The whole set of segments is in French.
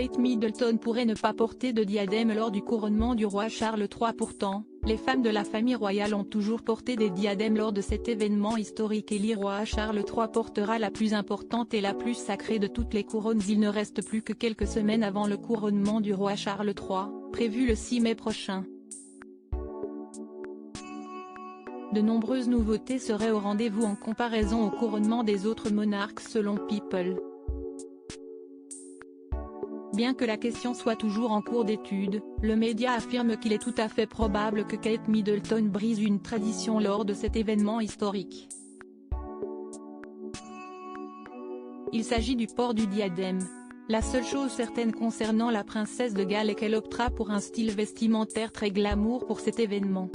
Kate Middleton pourrait ne pas porter de diadème lors du couronnement du roi Charles III. Pourtant, les femmes de la famille royale ont toujours porté des diadèmes lors de cet événement historique et le roi Charles III portera la plus importante et la plus sacrée de toutes les couronnes. Il ne reste plus que quelques semaines avant le couronnement du roi Charles III, prévu le 6 mai prochain. De nombreuses nouveautés seraient au rendez-vous en comparaison au couronnement des autres monarques selon People. Bien que la question soit toujours en cours d'étude, le média affirme qu'il est tout à fait probable que Kate Middleton brise une tradition lors de cet événement historique. Il s'agit du port du diadème. La seule chose certaine concernant la princesse de Galles est qu'elle optera pour un style vestimentaire très glamour pour cet événement.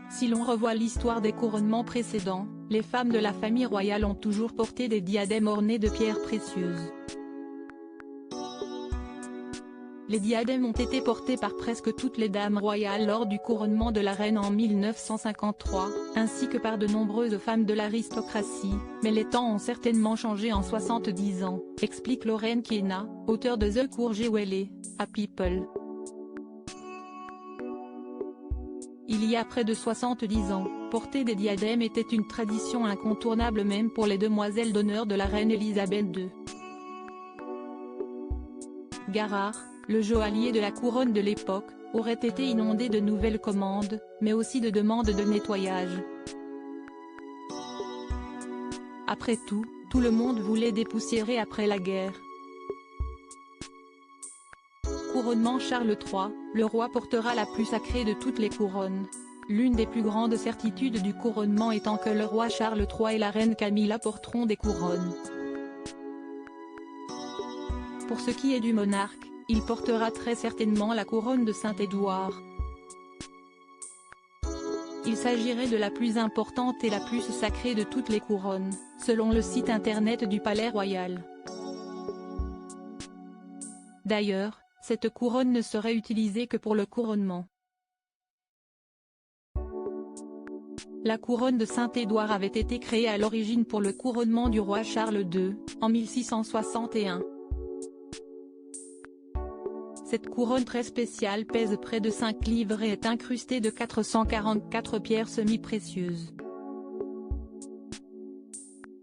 Si l'on revoit l'histoire des couronnements précédents, les femmes de la famille royale ont toujours porté des diadèmes ornés de pierres précieuses. Les diadèmes ont été portés par presque toutes les dames royales lors du couronnement de la reine en 1953, ainsi que par de nombreuses femmes de l'aristocratie, mais les temps ont certainement changé en 70 ans, explique Lorraine Kiena, auteure de The Cour Jewelry, à People. Il y a près de 70 ans, porter des diadèmes était une tradition incontournable même pour les demoiselles d'honneur de la reine Elisabeth II. Garrard, le joaillier de la couronne de l'époque, aurait été inondé de nouvelles commandes, mais aussi de demandes de nettoyage. Après tout le monde voulait dépoussiérer après la guerre. Couronnement Charles III, le roi portera la plus sacrée de toutes les couronnes. L'une des plus grandes certitudes du couronnement étant que le roi Charles III et la reine Camilla porteront des couronnes. Pour ce qui est du monarque, il portera très certainement la couronne de Saint-Édouard. Il s'agirait de la plus importante et la plus sacrée de toutes les couronnes, selon le site internet du Palais Royal. D'ailleurs, cette couronne ne serait utilisée que pour le couronnement. La couronne de Saint-Édouard avait été créée à l'origine pour le couronnement du roi Charles II, en 1661. Cette couronne très spéciale pèse près de 5 livres et est incrustée de 444 pierres semi-précieuses.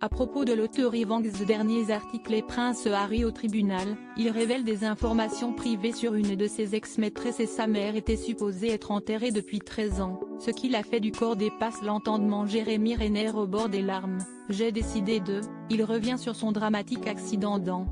À propos de l'auteur Evans, ce dernier article et Prince Harry au tribunal, il révèle des informations privées sur une de ses ex-maîtresses et sa mère était supposée être enterrée depuis 13 ans, ce qui l'a fait du corps dépasse l'entendement. Jérémy Renner au bord des larmes, j'ai décidé de, il revient sur son dramatique accident dans